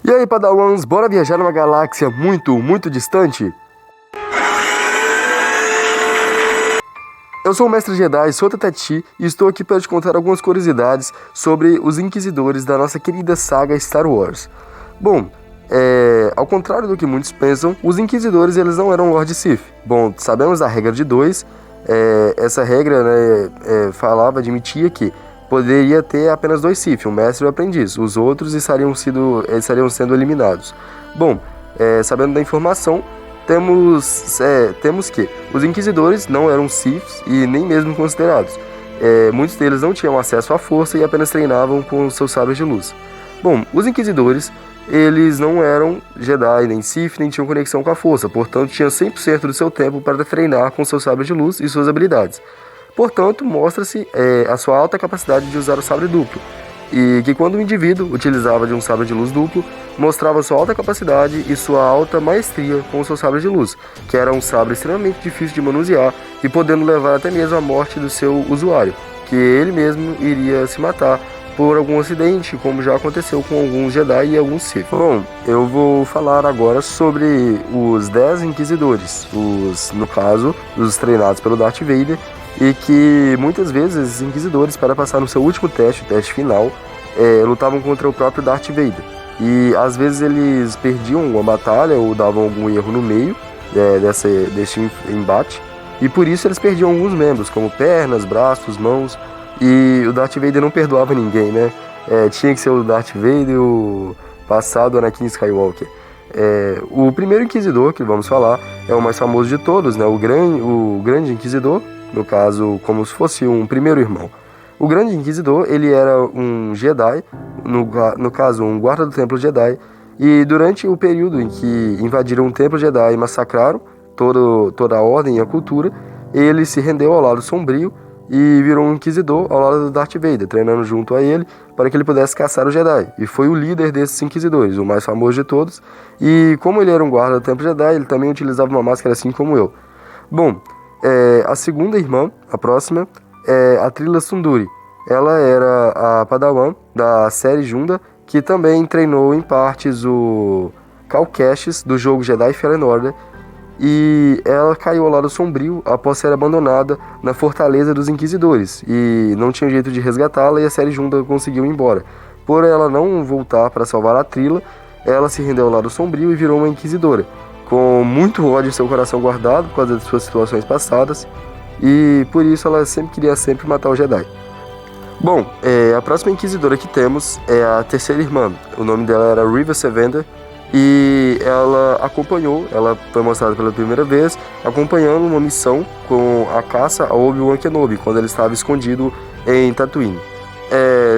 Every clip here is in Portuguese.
E aí, Padawans, bora viajar numa galáxia muito, muito distante? Eu sou o Mestre Jedi, sou Tati e estou aqui para te contar algumas curiosidades sobre os Inquisidores da nossa querida saga Star Wars. Bom, ao contrário do que muitos pensam, os Inquisidores eles não eram Lord Sith. Bom, sabemos da regra de 2, essa regra admitia que poderia ter apenas 2 Sith, um mestre e um aprendiz. Os outros estariam sendo eliminados. Bom, sabendo da informação, temos que os Inquisidores não eram Siths e nem mesmo considerados. Muitos deles não tinham acesso à força e apenas treinavam com seus sabres de luz. Bom, os Inquisidores, eles não eram Jedi, nem Sith, nem tinham conexão com a força. Portanto, tinham 100% do seu tempo para treinar com seus sabres de luz e suas habilidades. Portanto, mostra-se a sua alta capacidade de usar o sabre duplo, e que quando o indivíduo utilizava de um sabre de luz duplo, mostrava sua alta capacidade e sua alta maestria com o seu sabre de luz, que era um sabre extremamente difícil de manusear e podendo levar até mesmo à morte do seu usuário, que ele mesmo iria se matar por algum acidente, como já aconteceu com alguns Jedi e alguns Sith. Bom, eu vou falar agora sobre os 10 Inquisidores, no caso, os treinados pelo Darth Vader, e que muitas vezes os Inquisidores, para passar no seu último teste, o teste final, lutavam contra o próprio Darth Vader. E às vezes eles perdiam uma batalha ou davam algum erro no meio desse embate, e por isso eles perdiam alguns membros, como pernas, braços, mãos, e o Darth Vader não perdoava ninguém, né? Tinha que ser o Darth Vader, o passado Anakin Skywalker. O primeiro Inquisidor que vamos falar é o mais famoso de todos, né? O Grande Inquisidor, no caso, como se fosse um primeiro irmão. O Grande Inquisidor, ele era um Jedi, no caso, um guarda do Templo Jedi, e durante o período em que invadiram o Templo Jedi e massacraram toda a ordem e a cultura, ele se rendeu ao lado sombrio e virou um Inquisidor ao lado do Darth Vader, treinando junto a ele para que ele pudesse caçar o Jedi. E foi o líder desses Inquisidores, o mais famoso de todos, e como ele era um guarda do Templo Jedi, ele também utilizava uma máscara assim como eu. Bom, a segunda irmã, a próxima, é a Trilla Sunduri. Ela era a Padawan da série Junda, que também treinou em partes o Cal Kestis do jogo Jedi Fallen Order, e ela caiu ao lado sombrio após ser abandonada na Fortaleza dos Inquisidores, e não tinha jeito de resgatá-la, e a série Junda conseguiu ir embora. Por ela não voltar para salvar a Trilla, ela se rendeu ao lado sombrio e virou uma Inquisidora, com muito ódio em seu coração guardado por causa de suas situações passadas, e por isso ela queria sempre matar o Jedi. Bom, a próxima Inquisidora que temos é a terceira irmã. O nome dela era Riva Sevender, e ela foi mostrada pela primeira vez acompanhando uma missão com a caça a Obi-Wan Kenobi, quando ele estava escondido em Tatooine.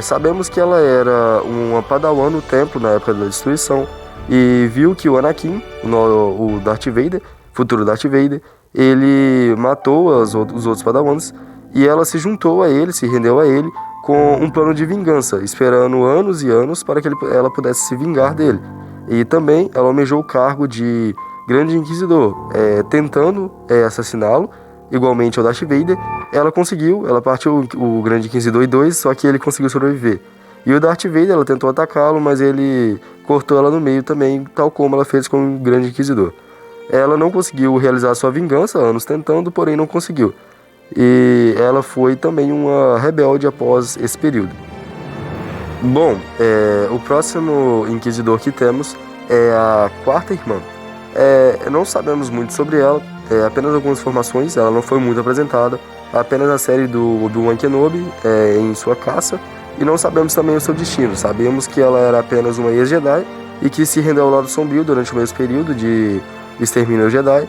Sabemos que ela era uma Padawan no templo na época da destruição, e viu que o Anakin, o Darth Vader, futuro Darth Vader, ele matou os outros Padawans, e ela se juntou a ele, se rendeu a ele, com um plano de vingança, esperando anos e anos para que ela pudesse se vingar dele. E também ela almejou o cargo de Grande Inquisidor, tentando assassiná-lo, igualmente ao Darth Vader. Ela conseguiu, ela partiu o Grande Inquisidor em 2, só que ele conseguiu sobreviver. E o Darth Vader, ela tentou atacá-lo, mas ele cortou ela no meio também, tal como ela fez com o Grande Inquisidor. Ela não conseguiu realizar sua vingança, anos tentando, porém não conseguiu. E ela foi também uma rebelde após esse período. Bom, o próximo Inquisidor que temos é a quarta irmã. Não sabemos muito sobre ela, apenas algumas informações, ela não foi muito apresentada, apenas a série do Obi-Wan Kenobi em sua caça, e não sabemos também o seu destino. Sabemos que ela era apenas uma ex-Jedi e que se rendeu ao lado sombrio durante o mesmo período de extermínio Jedi,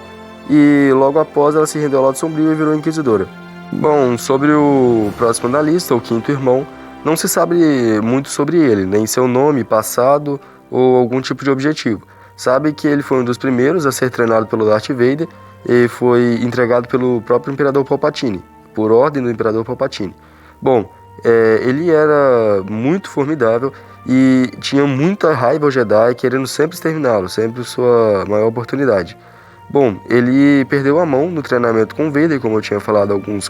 e logo após ela se rendeu ao lado sombrio e virou Inquisidora. Bom, sobre o próximo da lista, o quinto irmão, não se sabe muito sobre ele, nem seu nome, passado ou algum tipo de objetivo. Sabe que ele foi um dos primeiros a ser treinado pelo Darth Vader e foi entregado pelo próprio Imperador Palpatine, por ordem do Imperador Palpatine. Bom, ele era muito formidável e tinha muita raiva ao Jedi, querendo sempre exterminá-lo, sempre sua maior oportunidade. Bom, ele perdeu a mão no treinamento com Vader, como eu tinha falado, alguns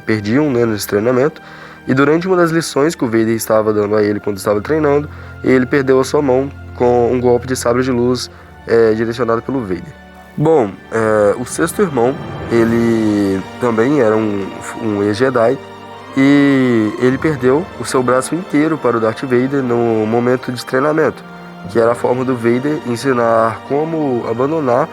perdiam, né, nesse treinamento, e durante uma das lições que o Vader estava dando a ele quando estava treinando, ele perdeu a sua mão com um golpe de sabre de luz direcionado pelo Vader. Bom, o sexto irmão, ele também era um ex-Jedi, e ele perdeu o seu braço inteiro para o Darth Vader no momento de treinamento, que era a forma do Vader ensinar como abandonar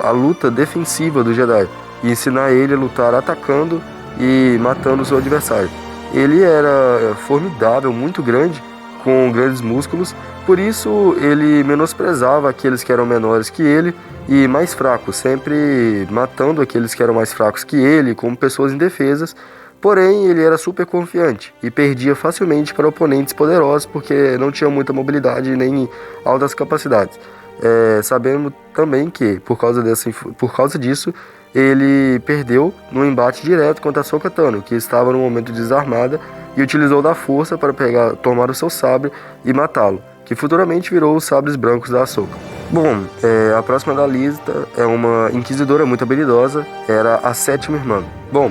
a luta defensiva do Jedi e ensinar ele a lutar atacando e matando o seu adversário. Ele era formidável, muito grande, com grandes músculos, por isso ele menosprezava aqueles que eram menores que ele e mais fracos, sempre matando aqueles que eram mais fracos que ele, como pessoas indefesas. Porém, ele era super confiante e perdia facilmente para oponentes poderosos porque não tinha muita mobilidade nem altas capacidades. Sabemos também que, por causa disso, ele perdeu no embate direto contra a Ahsoka Tano, que estava no momento desarmada e utilizou da força para tomar o seu sabre e matá-lo, que futuramente virou os sabres brancos da Ahsoka. Bom, a próxima da lista é uma inquisidora muito habilidosa, era a sétima irmã. Bom,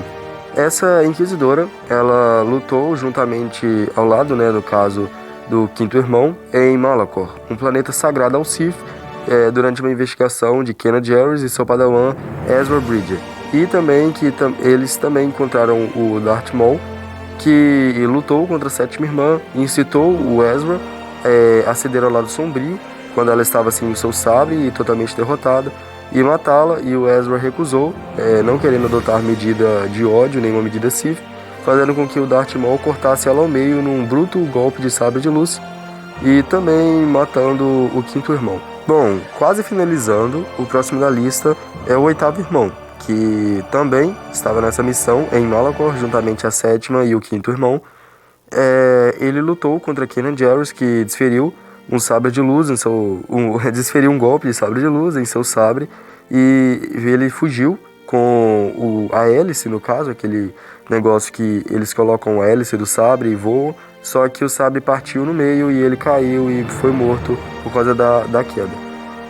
essa inquisidora, ela lutou juntamente ao lado, no caso do quinto irmão, em Malachor, um planeta sagrado ao Sith, durante uma investigação de Kanan Jarrus e seu padawan Ezra Bridger. E também eles também encontraram o Darth Maul, que lutou contra a sétima irmã e incitou o Ezra a ceder ao lado sombrio, quando ela estava sem o seu sabre e totalmente derrotada, e matá-la, e o Ezra recusou, não querendo adotar medida de ódio, nenhuma medida Sith, fazendo com que o Darth Maul cortasse ela ao meio num bruto golpe de sabre de luz, e também matando o quinto irmão. Bom, quase finalizando, o próximo da lista é o oitavo irmão, que também estava nessa missão em Malachor, juntamente a sétima e o quinto irmão. Ele lutou contra Kanan Jarrus, que desferiu um sabre de luz desferiu um golpe de sabre de luz em seu sabre, e ele fugiu com a hélice, no caso, aquele negócio que eles colocam a hélice do sabre e voam, só que o sabre partiu no meio e ele caiu e foi morto por causa da queda.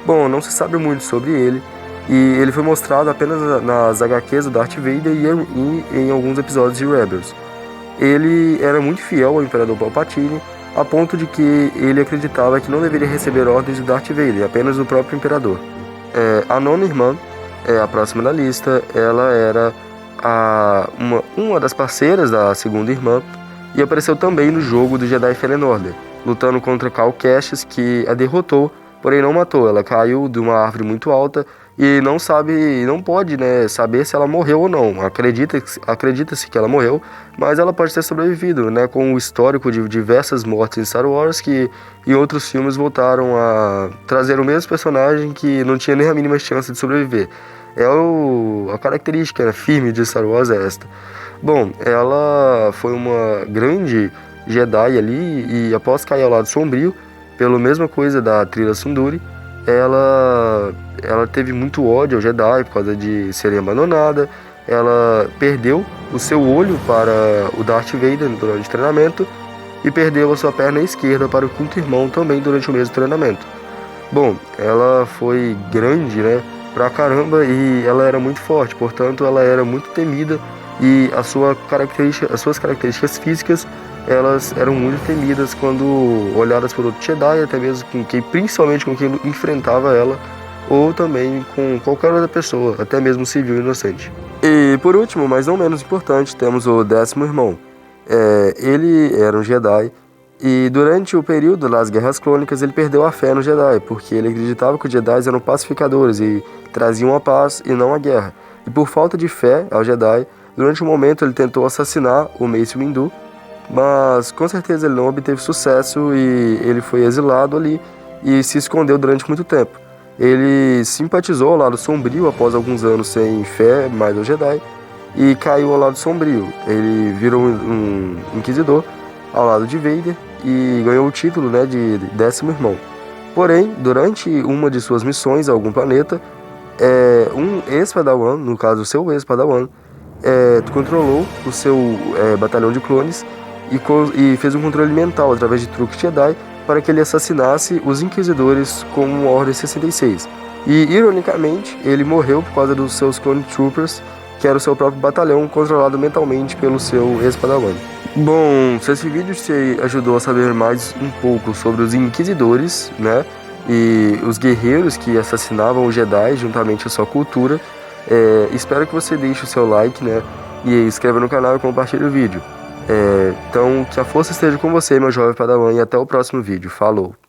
Bom, não se sabe muito sobre ele, e ele foi mostrado apenas nas HQs do Darth Vader e em alguns episódios de Rebels. Ele era muito fiel ao Imperador Palpatine, a ponto de que ele acreditava que não deveria receber ordens do Darth Vader, apenas do próprio Imperador. A nona irmã, a próxima da lista, ela era uma das parceiras da segunda irmã, e apareceu também no jogo do Jedi Fallen Order, lutando contra Cal Kestis, que a derrotou, porém não matou. Ela caiu de uma árvore muito alta e não pode saber se ela morreu ou não. Acredita-se que ela morreu, mas ela pode ter sobrevivido, com o histórico de diversas mortes em Star Wars, que em outros filmes voltaram a trazer o mesmo personagem que não tinha nem a mínima chance de sobreviver. A característica firme de Star Wars é esta. Bom, ela foi uma grande Jedi ali, e após cair ao lado sombrio, pela mesma coisa da Trilla Sunduri, ela teve muito ódio ao Jedi por causa de serem abandonada. Ela perdeu o seu olho para o Darth Vader durante o treinamento e perdeu a sua perna esquerda para o quinto irmão também durante o mesmo treinamento. Bom, ela foi grande, pra caramba, e ela era muito forte, portanto ela era muito temida, e as suas características físicas, elas eram muito temidas quando olhadas por outro Jedi, até mesmo principalmente com quem enfrentava ela, ou também com qualquer outra pessoa, até mesmo civil inocente. E por último, mas não menos importante, temos o décimo irmão. Ele era um Jedi, e durante o período das Guerras Clônicas ele perdeu a fé no Jedi, porque ele acreditava que os Jedi eram pacificadores e traziam a paz e não a guerra. E por falta de fé ao Jedi, durante um momento ele tentou assassinar o Mace Windu, mas com certeza ele não obteve sucesso e ele foi exilado ali e se escondeu durante muito tempo. Ele simpatizou ao lado sombrio após alguns anos sem fé mais ao Jedi e caiu ao lado sombrio. Ele virou um inquisidor ao lado de Vader e ganhou o título de décimo irmão. Porém, durante uma de suas missões a algum planeta, um ex-padawan, no caso o seu ex-padawan, controlou o seu batalhão de clones e fez um controle mental através de truques Jedi para que ele assassinasse os Inquisidores como Ordem 66. E, ironicamente, ele morreu por causa dos seus Clone Troopers, que era o seu próprio batalhão controlado mentalmente pelo seu ex-padawan. Bom, se esse vídeo te ajudou a saber mais um pouco sobre os Inquisidores, né, e os guerreiros que assassinavam os Jedi juntamente à sua cultura, espero que você deixe o seu like, né, e inscreva no canal e compartilhe o vídeo. Então, que a força esteja com você, meu jovem padawan, e até o próximo vídeo. Falou!